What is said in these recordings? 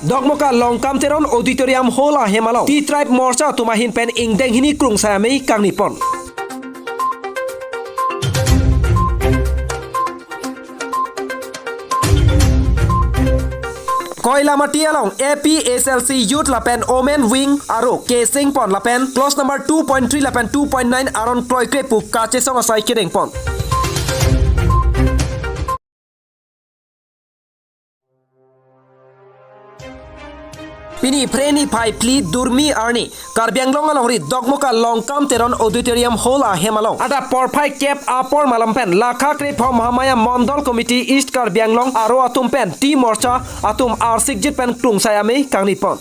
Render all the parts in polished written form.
dogmoka longkam teron auditorium hall a hemalong ti tribe morcha tumahin pen ingdeng hini krung sayamei kangnipon Koila mati along APSLC Youth Lapen Omen Wing Aro Casing Pon Lapen Close number 2.3 Lapen 2.9 Aron Kroy Krepu Kache Song Asai Kidding Pon Pini Preni Pai Pli Durmi Arni Karbianglong along ri Dogmoka Longkam Teron Auditorium Hall a Hemalong Ada Porpai Cap Apor Malampen Lakha Krip Mahamaya Mondol Committee East Karbianglong Aro Atum Pen T Morcha Atum Arsik Jit Pen Klung Sayame Kangnipon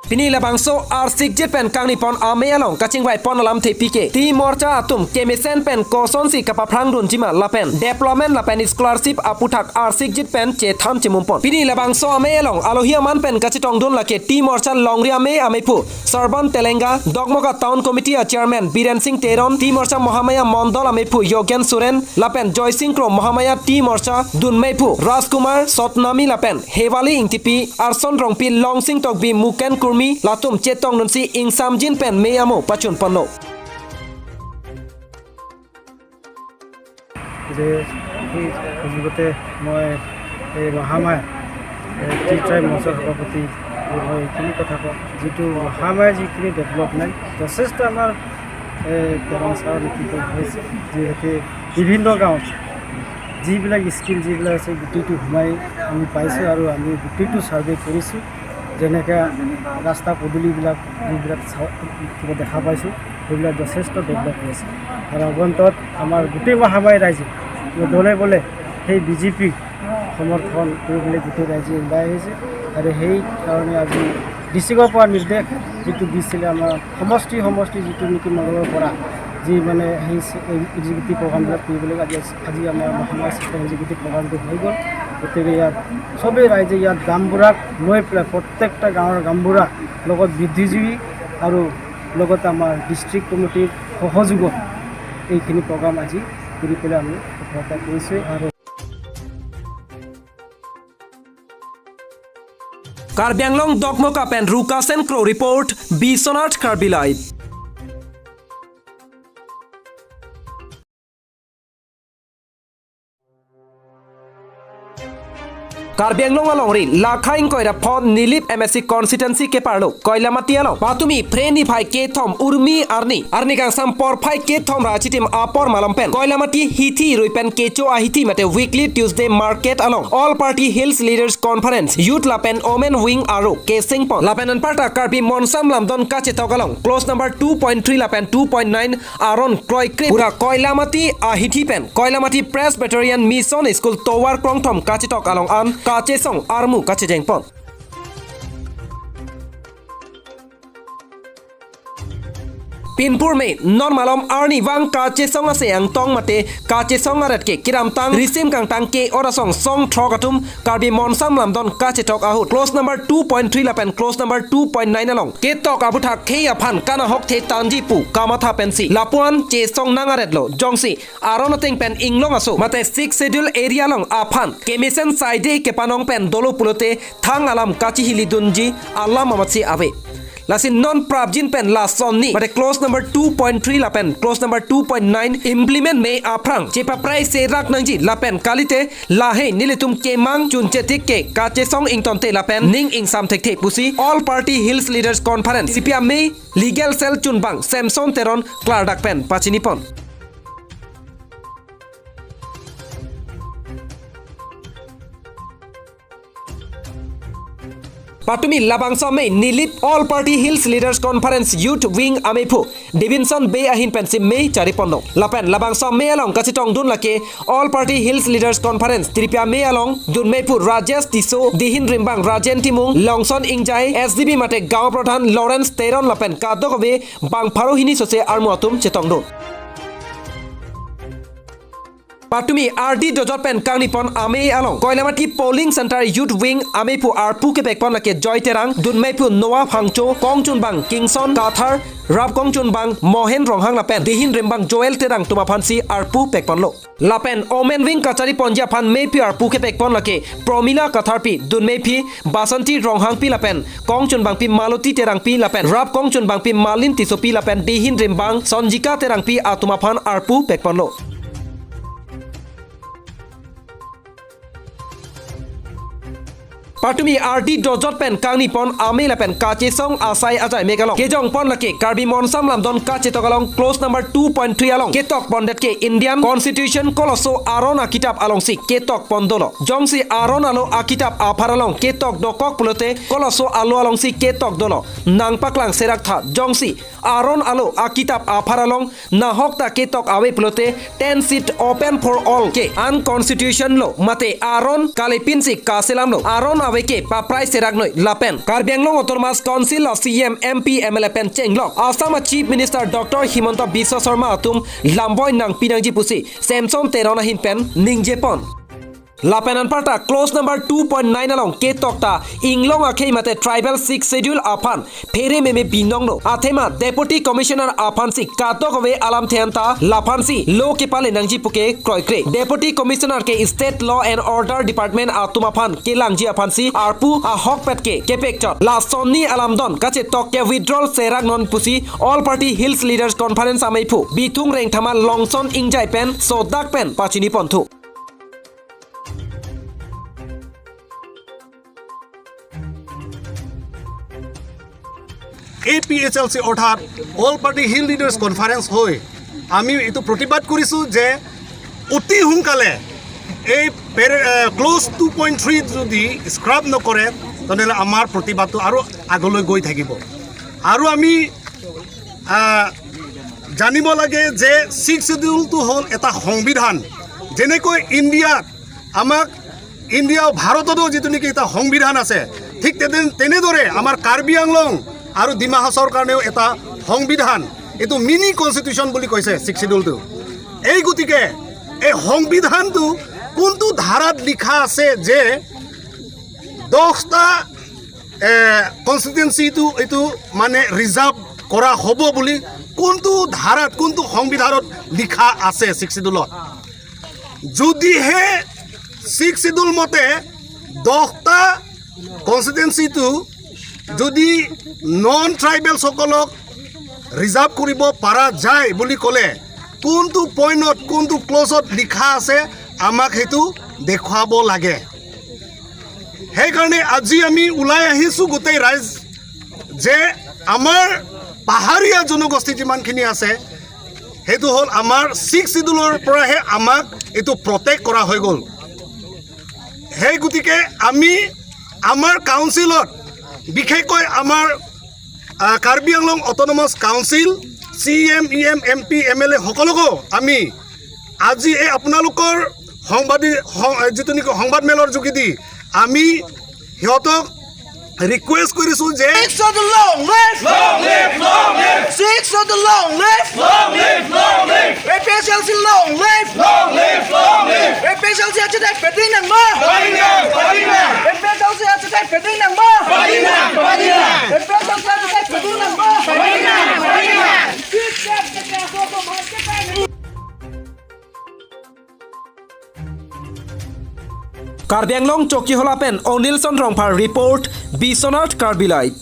Pini labangso arsik jet pen kangnipon ame along kaching vai pon alam thepike ti morcha atum kemesen pen koson si kapaprang run jima lapen deployment lapen scholarship aputhak arsik jet pen che tham chimumpon pini labangso ame along alohia man pen kachitong dun lake ti morcha longri ame amepu sarban telenga dogmoka town committee chairman biren singh teron ti morcha mohamaya mondol amepu yogen suren lapen joy singh kro mohamaya ti morcha dunmepu rajkumar sotnami lapen hewali ingtipi arson rongpi long sing tokbi muken Latum cetong nunsi ingsam jin pen meyamo pachun panlo. Je kujugote moi Mahamaya teacher mosa sabapati moi kini kotha ko jitu Mahamaya ji kini development যথেষ্ট আমাৰ পেৰেণ্টছৰ নিকিটো হৈছে যিহেতু বিভিন্ন গাঁৱত যিবিলাক skill যিবিলাক আছে গোটেইটো ঘুমাই আমি পাইছোঁ আৰু আমি গোটেইটো ছাৰ্ভে কৰিছোঁ যেনেকৈ ৰাস্তা পদূলিবিলাক যিবিলাক কিবা দেখা পাইছোঁ সেইবিলাক যথেষ্ট ডেভেলপ হৈছে আৰু আগন্তত আমাৰ গোটেই মহামাৰী ৰাইজে দলে বলে সেই বিজেপিক সমৰ্থন কৰিবলৈ গোটেই ৰাইজে ওলাই আহিছে আৰু সেইকাৰণে আজি ডিষ্ট্ৰিক্টৰ পৰা নিৰ্দেশ যিটো দিছিলে আমাৰ সমষ্টি যিটো নেকি নগৰৰ পৰা যি মানে সেই এক্সিকিউটিভ প্ৰগ্ৰামবিলাক কৰিবলৈ আজি আমাৰ মহামাৰী চিষ্টেম এক্সিকিউটিভ প্ৰগ্ৰামটো হৈ গ'ল গতিকে ইয়াত চবেই ৰাইজে ইয়াত গামবুঢ়াক লৈ পেলাই প্ৰত্যেকটা গাঁৱৰ গামবুঢ়া লগত বৃদ্ধিজীৱী আৰু লগতে আমাৰ ডিষ্ট্ৰিক্ট কমিটিৰ সহযোগত এইখিনি প্ৰগ্ৰাম আজি কৰি পেলাই আমি সফলতা কৰিছোঁ আৰু Karbianglong Dogmoka Pen Rukasen Crow Report Biswanath Karbi Live Karbianglong along ri lakhaing koira phon nilip MSC constituency ke parlo koila matialo patumi freni phai ke thom urmi arni kang sam por phai ke thom rachitim apor malampen koila mati hithi ruipen kecho ahithi mate weekly Tuesday market along all party hills leaders conference youth lapen omen wing aro casing pon lapen parta Karbi monsam lamdon kache togalong close number 2.3 lapen 2.9 aron kroy kre pura koila mati ahithi pen koila mati presbyterian mission school towar krongthom kache tok along an Kache song armu kache jengpon Pinpur me non malom arni wang kache song ase ang tong mate kache song arat ke kiram tang risim kang tang ke orasong song trokatum Karbi monsam lamdon kache tok ahut close number 2.3 lapen close number 2.9 along ke tok abuthak khei aphan kana hok the tanji pu kamatha pensi lapuan che song nangaret lo jongsi aronoteng pen inglong aso mate 6 schedule area long aphan kemisen side ke panong pen dolo pulote thang alam kachi hili dunji alam amatsi ave Lasin non prabjin pen la sonni but close number 2.3 la pen close number 2.9 implement me aprang chepa price se rak nangji la pen kalite la he nilitum ke mang chun chetik ke kache song ington te la pen ning ing sam thek the pusi all party hills leaders conference CPM me legal cell chunbang samson teron clardak pen pachinipon Patumi labangsa me nilip all party hills leaders conference youth wing amepu Davidson Bay ahin pensim me charipondo lapen labangsa me along kachitong dun lake all party hills leaders conference tripia me along dun mepu Rajesh Tiso dihin rimbang Rajen Timung Longson Ingjai SDB mate gaw pradhan Lawrence Teron lapen kadokove bang pharohini sose armuatum chetong dun Patumi RD dojot pen kangni pon ame along Koilamati polling center youth wing amepu arpu ke pekpon lake joy terang dunmaipu noa phangcho kongchun bang Kingson Kathar Rap kongchun bang Mohen ronghang lapen dihin rembang Joel terang tuma phansi arpu pekpon lo lapen omen wing kachari ponja phan mepi arpu ke pekpon lake Promila Kathar pi dunmaipi Basanti ronghang pi lapen kongchun bang pi Maloti terang pi lapen Rap kongchun bang pi Malin tisopi lapen dihin rembang Sonjika terang pi atuma phan arpu pekpon lo Patumi RD dojot pen kangni pon ame lapen kache song asai ajai megalong kejong pon lake Karbi monsam lamdon kache tokalong close number 2.3 along ketok bondet ke Indian Constitution koloso aron akitab along si ketok pondolo jongsi aron alo akitab aparalong ketok dokok pulote koloso alo along si ketok dolo nang paklang serak tha jongsi aron alo akitab aparalong na hokta ketok awe pulote 10 seat open for all ke unconstitution lo mate aron kalepinsi kaselam lo aron aweke paprai serak noi lapen Karbi Anglong Autonomous Council of CM MP MLA pen chenglok Assam Chief Minister Dr. Himanta Biswa Sharma atum lamboy nang pinangji pusi Samson terona hin pen ningjepon Lapenan parta close number 2.9 along ketokta inglong akhei mate tribal 6 schedule apan phere meme binong no athema deputy commissioner apansi katokwe alam theanta lapansi lo ke pale nangji puke kroikre deputy commissioner ke state law and order department atumaphan ke langji apansi arpu a hok petke kepekchot la sonni alamdon kache tokke withdrawal serak non pusi all party hills leaders conference amaipu bitung reng thama longson ingjai pen sodak pen pachini ponthu APHLC অৰ্থাৎ all party hill leaders conference হৈ আমি এইটো প্ৰতিবাদ কৰিছোঁ যে অতি সোনকালে এই ক্ল'জ 2.3 যদি স্ক্ৰাব নকৰে তেনেহ'লে আমাৰ প্ৰতিবাদটো আৰু আগলৈ গৈ থাকিব আৰু আমি জানিব লাগে যে 6 শিডিউলটো হ'ল এটা সংবিধান যেনেকৈ ইণ্ডিয়াত আমাক ইণ্ডিয়া ভাৰততো যিটো নেকি এটা সংবিধান আছে ঠিক তেনেদৰে আমাৰ কাৰ্বি আংলং আৰু ডিমা হাছাওৰ কাৰণেও এটা সংবিধান এইটো মিনি কনষ্টিটিউশ্যন বুলি কৈছে 6 শিডিউলটো এই গতিকে এই সংবিধানটো কোনটো ধাৰাত লিখা আছে যে 10টা কনষ্টিটুৱেঞ্চিটো এইটো মানে ৰিজাৰ্ভ কৰা হ'ব বুলি কোনটো ধাৰাত কোনটো সংবিধানত লিখা আছে 6 শিডিউলত যদিহে 6 শিডিউল মতে 10টা কনষ্টিটুৱেঞ্চিটো যদি নন ট্ৰাইবেল সকলক ৰিজাৰ্ভ কৰিব পৰা যায় বুলি ক'লে কোনটো পইণ্টত কোনটো ক্লজত লিখা আছে আমাক সেইটো দেখুৱাব লাগে সেইকাৰণে আজি আমি ওলাই আহিছোঁ গোটেই ৰাইজ যে আমাৰ পাহাৰীয়া জনগোষ্ঠী যিমানখিনি আছে সেইটো হ'ল আমাৰ 6 শিডিউলৰ পৰাহে আমাক এইটো প্ৰটেক্ট কৰা হৈ গ'ল সেই গতিকে আমি আমাৰ কাউন্সিলত বিশেষকৈ আমাৰ Karbi Anglong autonomous council CM EM MP MLA সকলকো আমি আজি এই আপোনালোকৰ যিটো নেকি সংবাদ মেলৰ যোগেদি আমি সিহঁতক ৰিকুৱেষ্ট কৰিছোঁ যে Karbi Anglong Choki Holapen Onil Sondrongpar report Biswanath Karbi Live